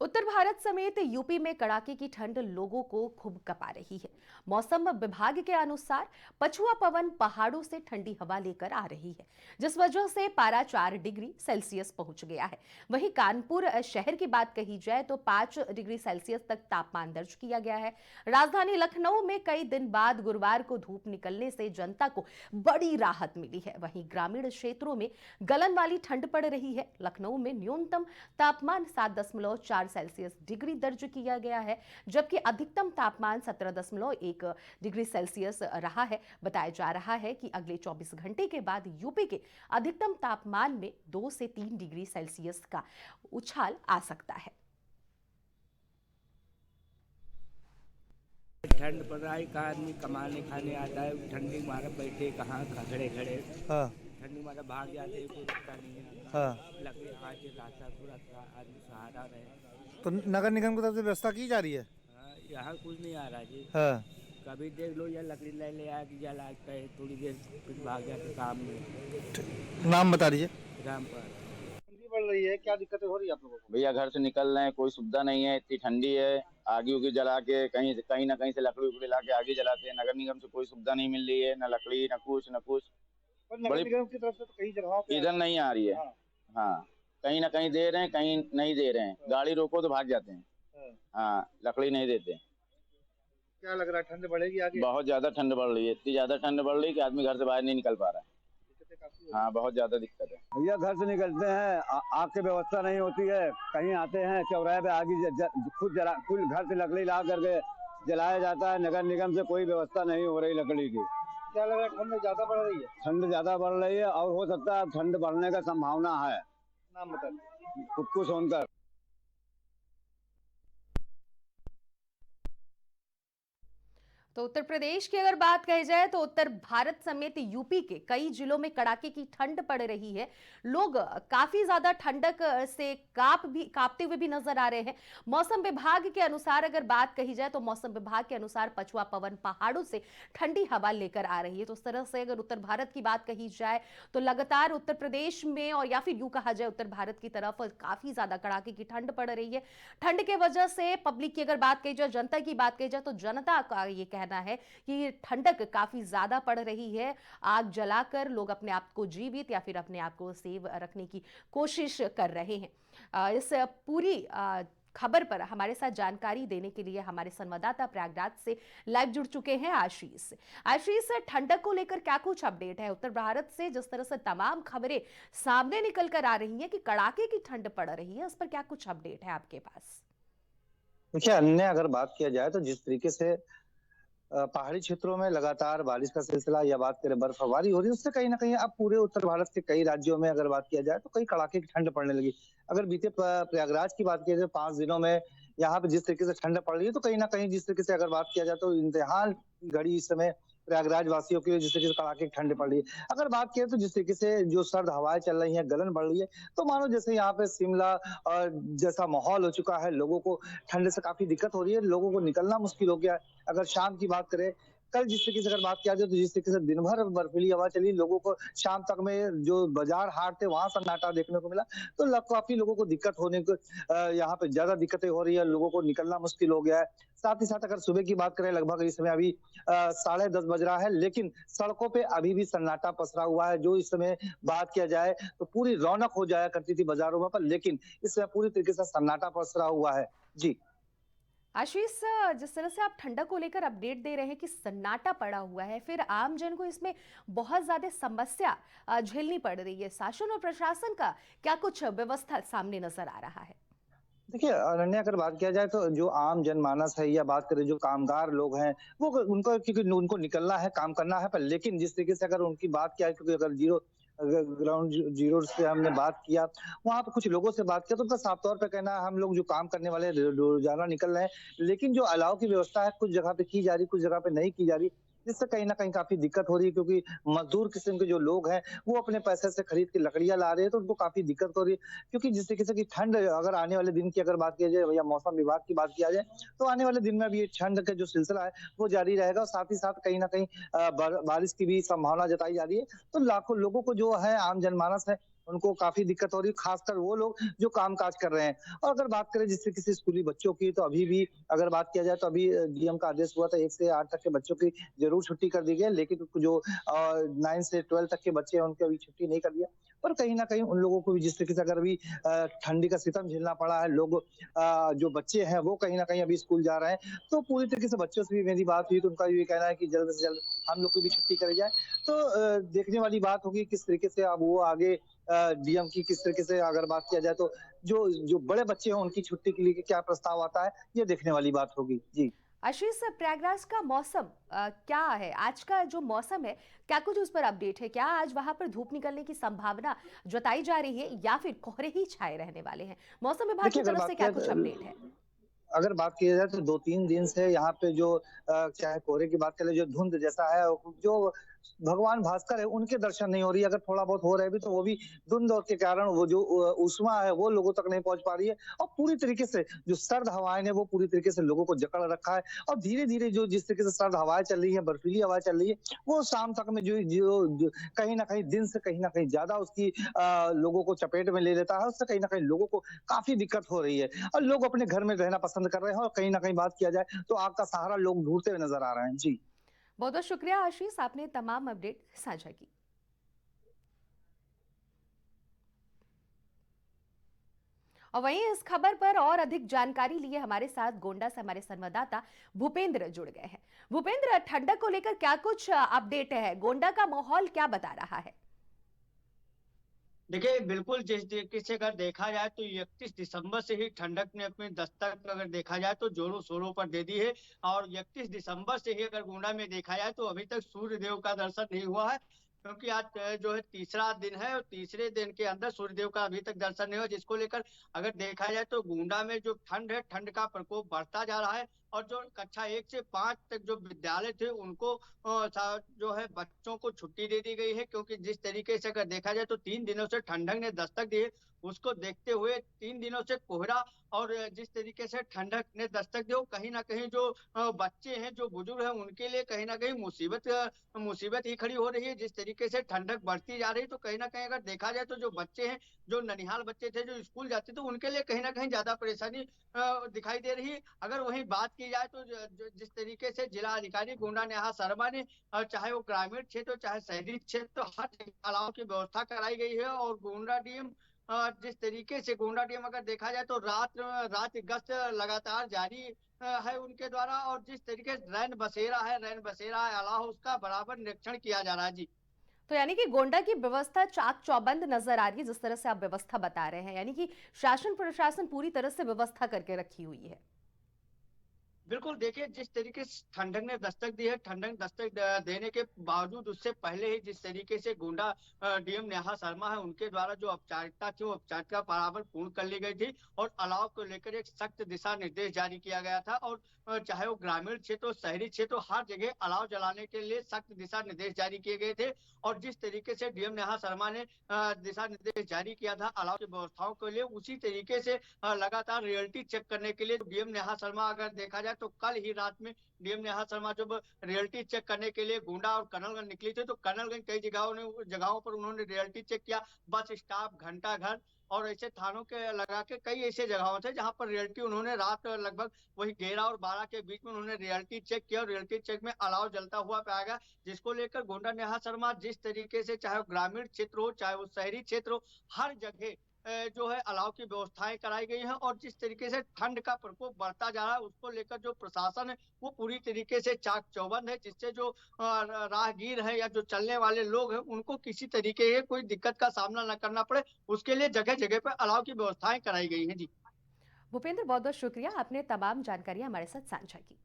उत्तर भारत समेत यूपी में कड़ाके की ठंड लोगों को खूब कपा रही है। मौसम विभाग के अनुसार पछुआ पवन पहाड़ों से ठंडी हवा लेकर आ रही है, जिस वजह से पारा 4 डिग्री सेल्सियस पहुंच गया है। वहीं कानपुर शहर की बात कही जाए तो 5 डिग्री सेल्सियस तक तापमान दर्ज किया गया है। राजधानी लखनऊ में कई दिन बाद गुरुवार को धूप निकलने से जनता को बड़ी राहत मिली है। वहीं ग्रामीण क्षेत्रों में गलन वाली ठंड पड़ रही है। लखनऊ में न्यूनतम तापमान 7.4 सेल्सियस डिग्री दर्ज किया गया है, जबकि अधिकतम तापमान 17.1 डिग्री सेल्सियस रहा है। बताया जा रहा है कि अगले 24 घंटे के बाद यूपी के अधिकतम तापमान में 2 से 3 डिग्री सेल्सियस का उछाल आ सकता है। ठंड पड़ रहा है, कहाँ आदमी कमाने खाने आता है, ठंडी मारे बैठे कहाँ खड़े खड़े। हाँ ठंडी मारे भाग जाते, कोई रुकता नहीं है। हाँ। लकड़ी आके रास्ता पूरा आदमी सहारा रहे। तो नगर निगम की तरफ से व्यवस्था की जा रही है। हाँ, यहाँ कुछ नहीं आ रहा जी। हाँ। कभी देख लो या लकड़ी ले आके जलाता है, थोड़ी देर फिर भाग जाते काम में। नाम बता दीजिए। रामपुर। ठंडी बढ़ रही है, क्या दिक्कतें हो रही है आप लोगों को? भैया घर से निकल रहे हैं, कोई सुविधा नहीं है, इतनी ठंडी है। आगी उगी जला के कहीं ना कहीं से लकड़ी उकड़ी ला के आगे जलाते हैं। नगर निगम से कोई सुविधा नहीं मिल रही है, न लकड़ी न कुछ। पर नगर निगम की तरफ से तो कई जगहों पे इधर नहीं आ रही है। हाँ। हाँ, कहीं ना कहीं दे रहे हैं, कहीं नहीं दे रहे हैं। गाड़ी रोको तो भाग जाते हैं। हाँ, लकड़ी नहीं देते। क्या लग रहा है, ठंड बढ़ेगी आगे? बहुत ज्यादा ठंड बढ़ रही है, इतनी ज्यादा ठंड बढ़ रही है कि आदमी घर से बाहर नहीं निकल पा रहा है। हाँ, बहुत ज्यादा दिक्कत है भैया। घर से निकलते हैं, आग की व्यवस्था नहीं होती है। कहीं आते हैं चौराहे पे आगे खुद घर से लकड़ी ला करके जलाया जाता है। नगर निगम से कोई व्यवस्था नहीं हो रही लकड़ी की। क्या लग रहा है, ठंड ज्यादा बढ़ रही है? ठंड ज्यादा बढ़ रही है और हो सकता है ठंड बढ़ने का संभावना है। नाम बताइए। कुछ सोनकर। तो उत्तर प्रदेश की अगर बात कही जाए तो उत्तर भारत समेत यूपी के कई जिलों में कड़ाके की ठंड पड़ रही है। लोग काफी ज्यादा ठंडक से कांपते हुए भी नजर आ रहे हैं। मौसम विभाग के अनुसार अगर बात कही जाए तो मौसम विभाग के अनुसार पछुआ पवन पहाड़ों से ठंडी हवा लेकर आ रही है। तो उस तरह से अगर उत्तर भारत की बात कही जाए तो लगातार उत्तर प्रदेश में और या फिर यूं कहा जाए उत्तर भारत की तरफ काफी ज्यादा कड़ाके की ठंड पड़ रही है। ठंड के वजह से पब्लिक की अगर बात कही जाए, जनता की बात कही जाए तो जनता का ये कहना है कि ठंडक काफी ज्यादा पड़ रही है। आग जलाकर लोग अपने आप को जीवित या फिर अपने आप को सेव रखने की कोशिश कर रहे हैं। इस पूरी खबर पर हमारे साथ जानकारी देने के लिए हमारे संवाददाता प्रयागराज से लाइव जुड़ चुके हैं आशीष, ठंडक को लेकर क्या कुछ अपडेट है? उत्तर भारत से जिस तरह से तमाम खबरें सामने निकल कर आ रही हैं कि कड़ाके की ठंड पड़ रही है, उस पर क्या कुछ अपडेट है आपके पास? देखिए, अन्य अगर बात किया जाए तो जिस तरीके से पहाड़ी क्षेत्रों में लगातार बारिश का सिलसिला या बात करें बर्फबारी हो रही है, उससे कहीं ना कहीं अब पूरे उत्तर भारत के कई राज्यों में अगर बात किया जाए तो कई कड़ाके की ठंड पड़ने लगी। अगर बीते प्रयागराज की बात किया जाए 5 दिनों में यहाँ पे जिस तरीके से ठंड पड़ रही है, तो कहीं ना कहीं जिस तरीके से अगर बात किया जाए तो इम्तिहान घड़ी इस समय प्रयागराज वासियों के लिए जिस तरीके से कड़ाके की ठंड पड़ रही है। अगर बात किया तो जिस तरीके से जो सर्द हवाएं चल रही हैं, गलन बढ़ रही है, तो मानो जैसे यहाँ पे शिमला और जैसा माहौल हो चुका है। लोगों को ठंड से काफी दिक्कत हो रही है, लोगों को निकलना मुश्किल हो गया है। अगर शाम की बात करें, कल जिस तरीके से अगर बात किया जाए तो जिस तरीके से दिन भर बर्फीली हवा चली, लोगों को शाम तक में जो बाजार हाट थे वहां सन्नाटा देखने को मिला। तो काफी लोगों को दिक्कत होने को यहाँ पे ज्यादा दिक्कतें हो रही है, लोगों को निकलना मुश्किल हो गया है। साथ ही साथ अगर सुबह की बात करें, लगभग इस समय अभी 10:30 बज रहा है, लेकिन सड़कों पे अभी भी सन्नाटा पसरा हुआ है। जो इस समय बात किया जाए तो पूरी रौनक हो जाया करती थी बाजारों में, पर लेकिन इस समय पूरी तरीके से सन्नाटा पसरा हुआ है। जी आशीष, जिस तरह से आप ठंडक को लेकर अपडेट दे रहे हैं कि सन्नाटा पड़ा हुआ है, फिर आम जन को इसमें बहुत ज्यादा समस्या झेलनी पड़ रही है। शासन और प्रशासन का क्या कुछ व्यवस्था सामने नजर आ रहा है? देखिए, अनन्या, अगर बात किया जाए तो जो आम जनमानस है या बात करें जो कामगार लोग हैं, वो उनको क्योंकि उनको निकलना है, काम करना है, पर लेकिन जिस तरीके से अगर उनकी बात किया, क्योंकि अगर ग्राउंड जीरो से हमने बात किया, वहां पे कुछ लोगों से बात किया, तो उनका साफ तौर पे कहना है हम लोग जो काम करने वाले रोजाना निकल रहे हैं, लेकिन जो अलाव की व्यवस्था है कुछ जगह पे की जा रही, कुछ जगह पे नहीं की जा रही, जिससे कहीं ना कहीं काफी दिक्कत हो रही है। क्योंकि मजदूर किस्म के जो लोग हैं वो अपने पैसे से खरीद के लकड़ियां ला रहे हैं, तो उनको काफी दिक्कत हो रही है। क्योंकि जिस तरीके से की ठंड अगर आने वाले दिन की अगर बात किया जाए या मौसम विभाग की बात किया जाए, तो आने वाले दिन में भी ये ठंड का जो सिलसिला है वो जारी रहेगा। और साथ ही साथ कहीं ना कहीं बारिश की भी संभावना जताई जा रही है। तो लाखों लोगों को जो है, आम जनमानस है, उनको काफी दिक्कत हो रही है, खासकर वो लोग जो काम-काज कर रहे हैं। और अगर बात करें जिस तरीके से स्कूली बच्चों की, तो अभी भी अगर बात किया जाए तो अभी डीएम का आदेश हुआ था 1 से 8 तक के बच्चों की ज़रूर छुट्टी कर दी गई है, लेकिन जो 9 से 12 तक के बच्चे हैं उनकी अभी छुट्टी नहीं कर दिया। पर कहीं न कहीं उन लोगों को भी जिस तरीके से अगर अभी ठंडी का सितम झेलना पड़ा है, लोग जो बच्चे हैं वो कहीं न कहीं अभी स्कूल जा रहे हैं, तो पूरी तरीके से बच्चों से भी मेरी बात हुई तो उनका ये कहना है कि जल्द से जल्द हम लोग की भी छुट्टी करी जाए। तो देखने वाली बात होगी किस तरीके से अब वो आगे डीएम की किस तरीके से अगर बात किया जाए तो जो जो बड़े बच्चे हैं उनकी छुट्टी के लिए क्या प्रस्ताव आता है, ये देखने वाली बात होगी। जी। आशीष, प्रयागराज का मौसम क्या है? आज का जो मौसम है, क्या कुछ उस पर अपडेट है? क्या आज वहां पर धूप निकलने की संभावना जताई जा रही है या फिर कोहरे ही छाए रहने वाले हैं? मौसम विभाग की देखिए, अगर तरफ बात से क्या किया कुछ अपडेट है? अगर बात की जाए तो 2-3 दिन से यहाँ पे जो चाहे कोहरे की बात करें, जो धुंध जैसा है, जो भगवान भास्कर है, उनके दर्शन नहीं हो रही है। अगर थोड़ा बहुत हो रहे भी तो वो भी धुंध के कारण वो जो ऊष्मा है, वो लोगों तक नहीं पहुँच पा रही है और पूरी तरीके से जो सर्द हवाएँ हैं, वो पूरी तरीके से लोगों को जकड़ रखा है और धीरे-धीरे जो जिस तरीके से सर्द हवाएँ चल रही हैं, बर्फीली हवाएँ चल रही है, वो शाम तक में जो जो जो कहीं न कहीं दिन से कहीं न कहीं ज़्यादा उसकी लोगों को चपेट में ले लेता है। उससे कहीं न कहीं लोगों को काफ़ी दिक्कत हो रही है और लोग अपने घर में रहना पसंद कर रहे हैं और कहीं न कहीं बात किया जाए तो आग का सहारा लोग ढूँढते हुए नज़र आ रहे हैं। जी। बहुत बहुत शुक्रिया आशीष, आपने तमाम अपडेट साझा की। और वहीं इस खबर पर और अधिक जानकारी लिए हमारे साथ गोंडा से हमारे संवाददाता भूपेंद्र जुड़ गए हैं। भूपेंद्र, ठंडक को लेकर क्या कुछ अपडेट है? गोंडा का माहौल क्या बता रहा है? देखिए, बिल्कुल जिस तरीके से अगर देखा जाए तो 31 दिसंबर से ही ठंडक ने अपनी दस्तक अगर देखा जाए तो जोरों शोरों पर दे दी है। और 31 दिसंबर से ही अगर गोंडा में देखा जाए तो अभी तक सूर्य देव का दर्शन नहीं हुआ है, क्योंकि आज जो है तीसरा दिन है और तीसरे दिन के अंदर सूर्य देव का अभी तक दर्शन नहीं हुआ, जिसको लेकर अगर देखा जाए तो गोंडा में जो ठंड है, ठंड का प्रकोप बढ़ता जा रहा है। और जो कक्षा 1 से 5 तक जो विद्यालय थे उनको जो है बच्चों को छुट्टी दे दी गई है, क्योंकि जिस तरीके से अगर देखा जाए तो 3 दिनों से ठंडक ने दस्तक दी है, उसको देखते हुए 3 दिनों से कोहरा और जिस तरीके से ठंडक ने दस्तक दी, वो कहीं न कहीं जो बच्चे हैं, जो बुजुर्ग हैं, उनके लिए कहीं न कहीं मुसीबत ही खड़ी हो रही है। जिस तरीके से ठंडक बढ़ती जा रही है, तो कहीं न कहीं अगर देखा जाए तो जो बच्चे हैं, जो ननिहाल बच्चे थे, जो स्कूल जाते थे, उनके लिए कहीं न कहीं ज़्यादा परेशानी दिखाई दे रही है। अगर वहीं बात की जाए तो जिस तरीके से जिला अधिकारी गोंडा नेहा शर्मा ने चाहे वो ग्रामीण क्षेत्र हो, चाहे शहरी क्षेत्र, हर जगह अलाव की व्यवस्था कराई गई है। और गोंडा डीएम जिस तरीके से गोंडा डीएम अगर देखा जाए तो रात गश्त लगातार जारी है उनके द्वारा। और जिस तरीके से रैन बसेरा है अलाव, उसका बराबर निरीक्षण किया जा रहा है। जी। तो यानी कि गोंडा की व्यवस्था चाक चौबंद नजर आ रही है, जिस तरह से आप व्यवस्था बता रहे हैं, यानी कि शासन प्रशासन पूरी तरह से व्यवस्था करके रखी हुई है। बिल्कुल, देखिए जिस तरीके से ठंडक ने दस्तक दी है, ठंडक दस्तक देने के बावजूद उससे पहले ही जिस तरीके से गोंडा डीएम नेहा शर्मा है, उनके द्वारा जो औपचारिकता थी वो औपचारिकता बराबर पूर्ण कर ली गई थी। और अलाव को लेकर एक सख्त दिशा निर्देश जारी किया गया था। और चाहे वो ग्रामीण क्षेत्र हो, शहरी क्षेत्र हो, हर जगह अलाव जलाने के लिए सख्त दिशा निर्देश जारी किए गए थे। और जिस तरीके से डीएम नेहा शर्मा ने दिशा निर्देश जारी किया था अलाव की व्यवस्थाओं के लिए, उसी तरीके से लगातार रियलिटी चेक करने के लिए डीएम नेहा शर्मा अगर देखा जाए तो कल ही रात में डीएम नेहा शर्मा जब रियलिटी चेक करने के लिए गोंडा और कनलगंज निकली थी, तो कनलगंज कई जगहों पर उन्होंने रियलिटी चेक किया। बस स्टॉप, घंटा घर और ऐसे थानों के लगा के कई ऐसे जगहों थे जहां पर रियलिटी उन्होंने रात लगभग वही 11 और 12 के बीच में उन्होंने रियलिटी चेक किया। और रियलिटी चेक में अलाव जलता हुआ पाया गया, जिसको लेकर गोंडा नेहा शर्मा जिस तरीके से चाहे वो ग्रामीण क्षेत्र हो, चाहे वो शहरी क्षेत्र हो, हर जगह जो है अलाव की व्यवस्थाएं कराई गई हैं। और जिस तरीके से ठंड का प्रकोप बढ़ता जा रहा है, उसको लेकर जो प्रशासन है वो पूरी तरीके से चाक चौबंद है, जिससे जो राहगीर है या जो चलने वाले लोग हैं उनको किसी तरीके की कोई दिक्कत का सामना न करना पड़े, उसके लिए जगह जगह पर अलाव की व्यवस्थाएं कराई गई हैं। जी। भूपेंद्र, बहुत बहुत शुक्रिया, आपने तमाम जानकारी हमारे साथ साझा की।